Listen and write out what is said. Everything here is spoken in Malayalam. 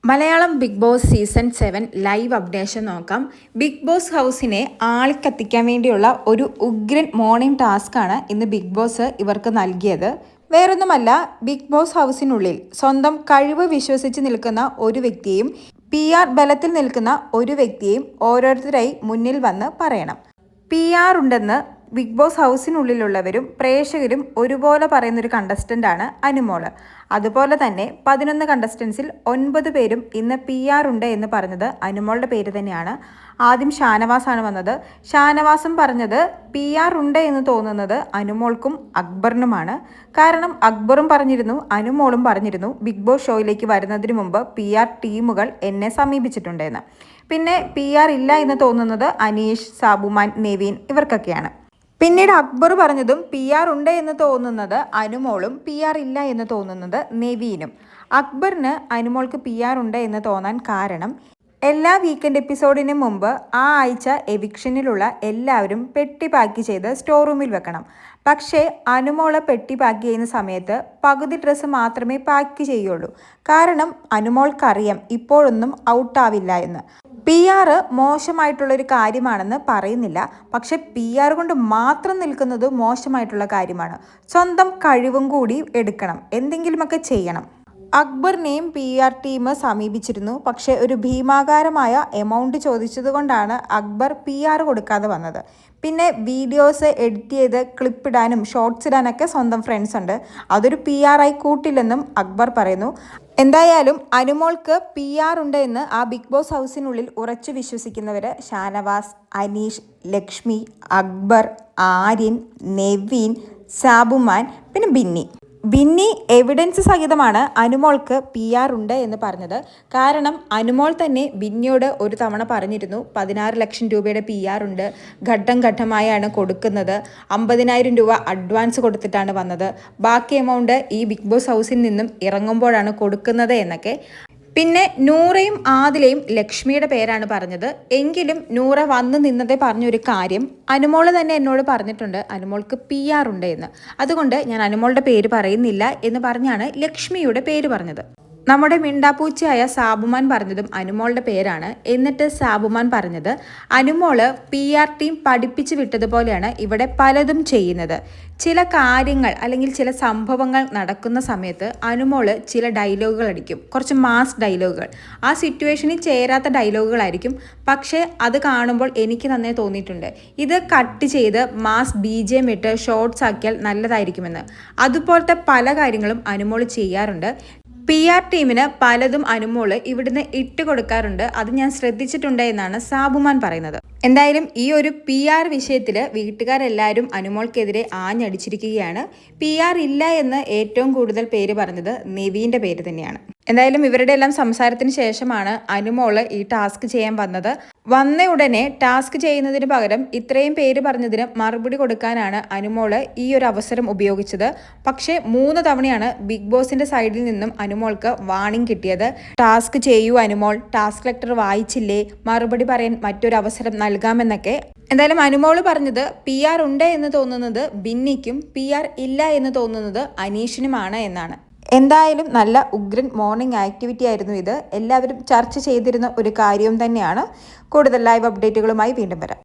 Malayalam Bigg Boss season 7 live updation നോക്കാം. ബിഗ് ബോസ് ഹൗസിനെ ആളിക്കത്തിക്കാൻ വേണ്ടിയുള്ള ഒരു ഉഗ്രൻ മോർണിംഗ് ടാസ്ക്കാണ് ഇന്ന് ബിഗ് ബോസ് ഇവർക്ക് നൽകിയത്. വേറൊന്നുമല്ല, ബിഗ് ബോസ് ഹൗസിനുള്ളിൽ സ്വന്തം കഴിവ് വിശ്വസിച്ച് നിൽക്കുന്ന ഒരു വ്യക്തിയും PR ബലത്തിൽ നിൽക്കുന്ന ഒരു വ്യക്തിയും ഓരോരുത്തരായി മുന്നിൽ വന്ന് പറയണം. PR ഉണ്ടെന്ന് ബിഗ് ബോസ് ഹൗസിനുള്ളിലുള്ളവരും പ്രേക്ഷകരും ഒരുപോലെ പറയുന്നൊരു കണ്ടസ്റ്റൻ്റാണ് അനുമോള്. അതുപോലെ തന്നെ 11 കണ്ടസ്റ്റൻസിൽ 9 പേരും ഇന്ന് PR ഉണ്ട് എന്ന് പറഞ്ഞത് അനുമോളുടെ പേര് തന്നെയാണ്. ആദ്യം ഷാനവാസാണ് വന്നത്. ഷാനവാസും പറഞ്ഞത് PR ഉണ്ട് എന്ന് തോന്നുന്നത് അനുമോൾക്കും അക്ബറിനുമാണ്. കാരണം അക്ബറും പറഞ്ഞിരുന്നു, അനുമോളും പറഞ്ഞിരുന്നു ബിഗ് ബോസ് ഷോയിലേക്ക് വരുന്നതിന് മുമ്പ് PR ടീമുകൾ എന്നെ സമീപിച്ചിട്ടുണ്ടെന്ന്. പിന്നെ PR ഇല്ല എന്ന് തോന്നുന്നത് അനീഷ്, സാബുമാൻ, നെവീൻ ഇവർക്കൊക്കെയാണ്. പിന്നീട് അക്ബർ പറഞ്ഞതും PR ഉണ്ട് എന്ന് തോന്നുന്നത് അനുമോളും PR ഇല്ല എന്ന് തോന്നുന്നത് നെവീനും. അക്ബറിന് അനുമോൾക്ക് PR ഉണ്ട് എന്ന് തോന്നാൻ കാരണം എല്ലാ വീക്കെൻഡ് എപ്പിസോഡിന് മുമ്പ് ആ ആഴ്ച എവിക്ഷനിലുള്ള എല്ലാവരും പെട്ടി പാക്ക് ചെയ്ത് സ്റ്റോർ റൂമിൽ വെക്കണം. പക്ഷേ അനുമോള് പെട്ടി പാക്ക് ചെയ്യുന്ന സമയത്ത് പകുതി ഡ്രസ്സ് മാത്രമേ പാക്ക് ചെയ്യുള്ളൂ. കാരണം അനുമോൾക്കറിയാം ഇപ്പോഴൊന്നും ഔട്ടാവില്ല എന്ന്. PR മോശമായിട്ടുള്ളൊരു കാര്യമാണെന്ന് പറയുന്നില്ല, പക്ഷെ PR കൊണ്ട് മാത്രം നിൽക്കുന്നത് മോശമായിട്ടുള്ള കാര്യമാണ്. സ്വന്തം കഴിവും കൂടി എടുക്കണം, എന്തെങ്കിലുമൊക്കെ ചെയ്യണം. അക്ബറിനെയും PR ടീം സമീപിച്ചിരുന്നു. പക്ഷേ ഒരു ഭീമാകാരമായ എമൗണ്ട് ചോദിച്ചത് കൊണ്ടാണ് അക്ബർ PR കൊടുക്കാതെ വന്നത്. പിന്നെ വീഡിയോസ് എഡിറ്റ് ചെയ്ത് ക്ലിപ്പിടാനും ഷോർട്സ് ഇടാനൊക്കെ സ്വന്തം ഫ്രണ്ട്സ് ഉണ്ട്, അതൊരു PR ആയി കൂട്ടില്ലെന്നും അക്ബർ പറയുന്നു. എന്തായാലും അനുമോൾക്ക് PR ഉണ്ട് എന്ന് ആ ബിഗ് ബോസ് ഹൗസിനുള്ളിൽ ഉറച്ചു വിശ്വസിക്കുന്നവർ ഷാനവാസ്, അനീഷ്, ലക്ഷ്മി, അക്ബർ, ആര്യൻ, നെവീൻ, സാബുമാൻ, പിന്നെ ബിന്നി എവിഡൻസ് സഹിതമാണ് അനുമോൾക്ക് PR ഉണ്ട് എന്ന് പറഞ്ഞത്. കാരണം അനുമോൾ തന്നെ ബിന്നിയോട് ഒരു തവണ പറഞ്ഞിരുന്നു 16 ലക്ഷം രൂപയുടെ PR ഉണ്ട്, ഘട്ടം ഘട്ടമായാണ് കൊടുക്കുന്നത്, 50,000 രൂപ അഡ്വാൻസ് കൊടുത്തിട്ടാണ് വന്നത്, ബാക്കി എമൗണ്ട് ഈ ബിഗ് ബോസ് ഹൗസിൽ നിന്നും ഇറങ്ങുമ്പോഴാണ് കൊടുക്കുന്നത് എന്നൊക്കെ. പിന്നെ നൂറയും ആദിലയും ലക്ഷ്മിയുടെ പേരാണ് പറഞ്ഞത്. എങ്കിലും നൂറ വന്ന് നിന്നതേ പറഞ്ഞൊരു കാര്യം അനുമോള് തന്നെ എന്നോട് പറഞ്ഞിട്ടുണ്ട് അനുമോൾക്ക് PR ഉണ്ട് എന്ന്. അതുകൊണ്ട് ഞാൻ അനുമോളുടെ പേര് പറയുന്നില്ല എന്ന് പറഞ്ഞാണ് ലക്ഷ്മിയുടെ പേര് പറഞ്ഞത്. നമ്മുടെ മിണ്ടാപ്പൂച്ചയായ സാബുമാൻ പറഞ്ഞതും അനുമോളുടെ പേരാണ്. എന്നിട്ട് സാബുമാൻ പറഞ്ഞത് അനുമോള് PR ടീം പഠിപ്പിച്ചു വിട്ടതുപോലെയാണ് ഇവിടെ പലതും ചെയ്യുന്നത്. ചില കാര്യങ്ങൾ അല്ലെങ്കിൽ ചില സംഭവങ്ങൾ നടക്കുന്ന സമയത്ത് അനുമോള് ചില ഡയലോഗുകൾ അടിക്കും, കുറച്ച് മാസ് ഡയലോഗുകൾ. ആ സിറ്റുവേഷനിൽ ചേരാത്ത ഡയലോഗുകളായിരിക്കും, പക്ഷേ അത് കാണുമ്പോൾ എനിക്ക് നന്നേ തോന്നിയിട്ടുണ്ട് ഇത് കട്ട് ചെയ്ത് മാസ് BGM ഇട്ട് ഷോർട്സ് ആക്കിയാൽ നല്ലതായിരിക്കുമെന്ന്. അതുപോലത്തെ പല കാര്യങ്ങളും അനുമോള് ചെയ്യാറുണ്ട്. PR ടീമിന് പലതും അനുമോള് ഇവിടുന്ന് ഇട്ട് കൊടുക്കാറുണ്ട്, അത് ഞാൻ ശ്രദ്ധിച്ചിട്ടുണ്ട് എന്നാണ് സാബുമാൻ പറയുന്നത്. എന്തായാലും ഈ ഒരു PR വിഷയത്തിൽ വീട്ടുകാരെല്ലാവരും അനുമോൾക്കെതിരെ ആഞ്ഞടിച്ചിരിക്കുകയാണ്. PR ഇല്ല എന്ന് ഏറ്റവും കൂടുതൽ പേര് പറഞ്ഞത് നെവീൻ്റെ പേര് തന്നെയാണ്. എന്തായാലും ഇവരുടെ എല്ലാം സംസാരത്തിന് ശേഷമാണ് അനുമോള് ഈ ടാസ്ക് ചെയ്യാൻ വന്നത്. വന്ന ഉടനെ ടാസ്ക് ചെയ്യുന്നതിന് പകരം ഇത്രയും പേര് പറഞ്ഞതിന് മറുപടി കൊടുക്കാനാണ് അനുമോള് ഈ ഒരു അവസരം ഉപയോഗിച്ചത്. പക്ഷേ 3 തവണയാണ് ബിഗ് ബോസിന്റെ സൈഡിൽ നിന്നും അനുമോൾക്ക് വാണിംഗ് കിട്ടിയത്. ടാസ്ക് ചെയ്യൂ അനുമോൾ, ടാസ്ക് ലെറ്റർ വായിച്ചില്ലേ, മറുപടി പറയാൻ മറ്റൊരു അവസരം നൽകാമെന്നൊക്കെ. എന്തായാലും അനുമോള് പറഞ്ഞത് PR ഉണ്ട് എന്ന് തോന്നുന്നത് ബിന്നിക്കും PR ഇല്ല എന്ന് തോന്നുന്നത് അനീഷിനുമാണ് എന്നാണ്. എന്തായാലും നല്ല ഉഗ്രൻ മോർണിംഗ് ആക്ടിവിറ്റി ആയിരുന്നു ഇത്. എല്ലാവരും ചർച്ച ചെയ്തിരുന്ന ഒരു കാര്യവും തന്നെയാണ്. കൂടുതൽ ലൈവ് അപ്ഡേറ്റുകളുമായി വീണ്ടും വരാം.